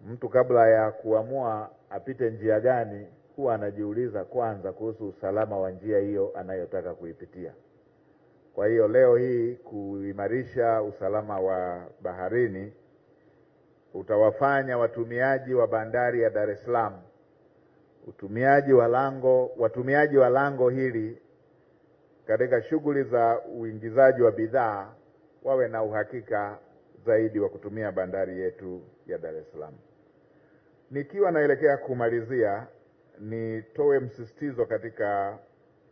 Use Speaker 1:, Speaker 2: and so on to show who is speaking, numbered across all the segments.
Speaker 1: mtu kabla ya kuamua apite njia gani huwa anajiuliza kwanza kuhusu usalama wa njia hiyo anayotaka kuipitia. Kwa hiyo leo hii kuimarisha usalama wa baharini utawafanya watumiaji wa bandari ya Dar es Salaam, watumiaji wa lango hili katika shughuli za uingizaji wa bidhaa wawe na uhakika zaidi wa kutumia bandari yetu ya Dar es Salaam. Nikiwa naelekea kumalizia, nitoe msisitizo katika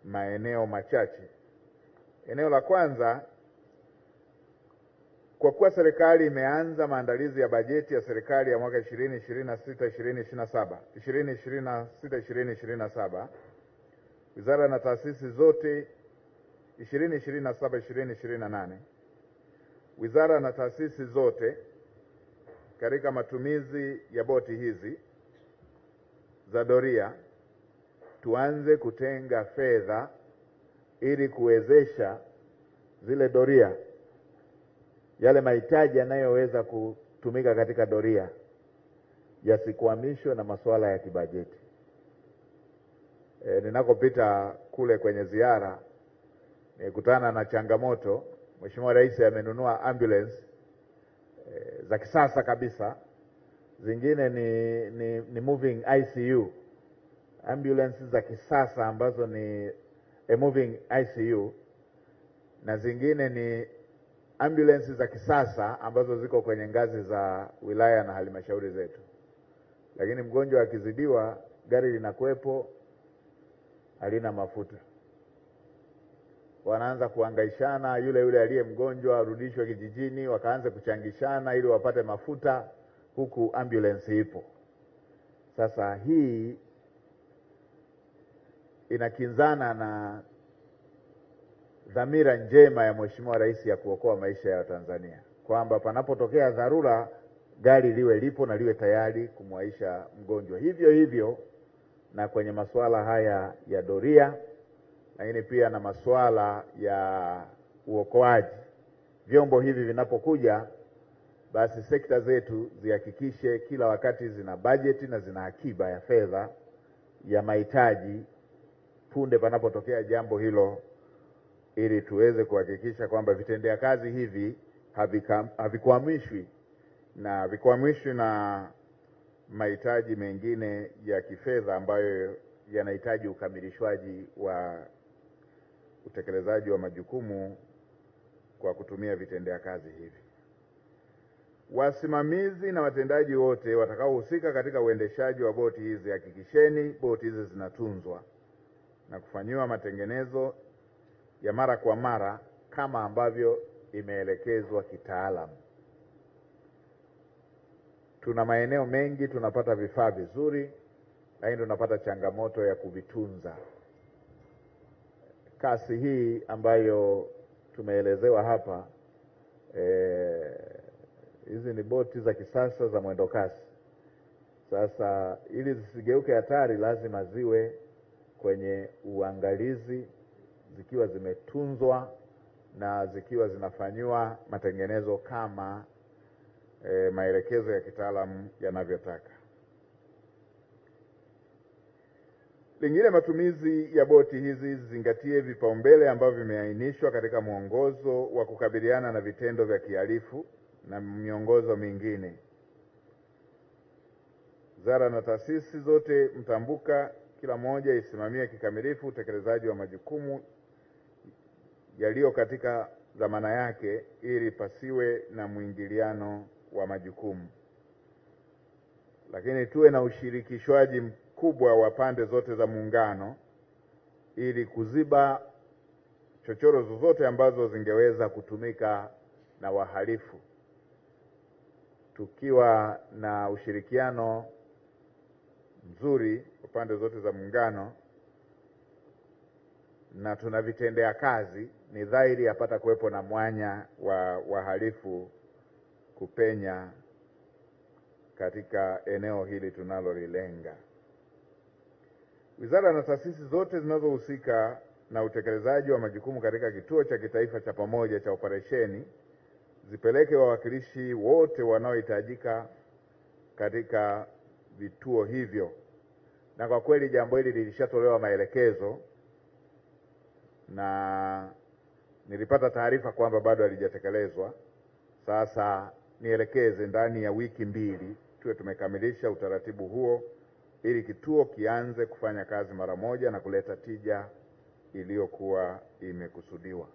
Speaker 1: maeneo machache. Eneo la kwanza, kwa kuwa serikali imeanza maandalizi ya bajeti ya serikali ya mwaka 2026-2027, wizara na taasisi zote 2027-2028, wizara na taasisi zote katika matumizi ya boti hizi za doria tuanze kutenga fedha ili kuwezesha zile doria, yale mahitaji yanayoweza kutumika katika doria yasikwamishwe na masuala ya kibajeti. Ninakopita kule kwenye ziara nikutana na changamoto. Mheshimiwa Rais amenunua ambulance za kisasa kabisa, zingine ni moving ICU, ambulance za kisasa ambazo ni a moving ICU, na zingine ni ambulance za kisasa ambazo ziko kwenye ngazi za wilaya na halmashauri zetu. Lakini mgonjwa akizidiwa, gari linakuwepo halina mafuta, wanaanza kuhangaishana, yule aliye mgonjwa arudishwe kijijini, wakaanza kuchangishana ili wapate mafuta, huku ambulance ipo. Sasa hii inakinzana na dhamira njema ya Mheshimiwa Rais ya kuokoa maisha ya Tanzania, kwamba panapotokea dharura gari lipo na liwe tayari kumwaisha mgonjwa. Hivyo hivyo na kwenye masuala haya ya doria, lakini pia na masuala ya uokoaji. Vyombo hivi vinapokuja, basi sekta zetu zihakikishe kila wakati zina bajeti na zina akiba ya fedha ya mahitaji punde panapotokea jambo hilo, ili tuweze kuhakikisha kwamba vitendea kazi hivi havikwamishwi na mahitaji mengine ya kifedha ambayo yanahitaji ukamilishwaji wa utekelezaji wa majukumu kwa kutumia vitendea kazi hivi. Wasimamizi na watendaji wote watakaohusika katika uendeshaji wa boti hizi, hakikisheni boti hizi zinatunzwa na kufanyiwa matengenezo ya mara kwa mara kama ambavyo imeelekezwa kitaalamu. Tuna maeneo mengi tunapata vifaa vizuri, lakini tunapata changamoto ya kuvitunza. Kasi hii ambayo tumeelezewa hapa, hizi ni boti za kisasa za mwendo kasi. Sasa ili zisigeuke hatari, lazima ziwe kwenye uangalizi, zikiwa zimetunzwa na zikiwa zinafanywa matengenezo kama maelekezo ya kitaalamu yanavyotaka. Lingine, matumizi ya boti hizi zingatie vipaumbele ambavyo vimeainishwa katika mwongozo wa kukabiliana na vitendo vya kihalifu na miongozo mingine. Wizara na taasisi zote mtambuka, kila moja isimamie kikamilifu utekelezaji wa majukumu yaliyo katika dhamana yake ili pasiwe na mwingiliano wa majukumu. Lakini tuwe na ushirikishwaji mkubwa wa pande zote za muungano ili kuziba chochoro zozote ambazo zingeweza kutumika na wahalifu. Tukiwa na ushirikiano mzuri wa pande zote za muungano na tuna vitendea kazi, ni dhahiri yapata kuwepo na mwanya wa wahalifu kupenya katika eneo hili tunalolilenga. Wizara na taasisi zote zinazohusika na utekelezaji wa majukumu katika Kituo cha Kitaifa cha Pamoja cha Operesheni zipeleke wawakilishi wote wanaohitajika katika vituo hivyo, na kwa kweli jambo hili lilishatolewa maelekezo na nilipata taarifa kwamba bado halijatekelezwa. Sasa nielekeze ndani ya wiki 2 tuwe tumekamilisha utaratibu huo ili kituo kianze kufanya kazi mara moja na kuleta tija iliyokuwa imekusudiwa.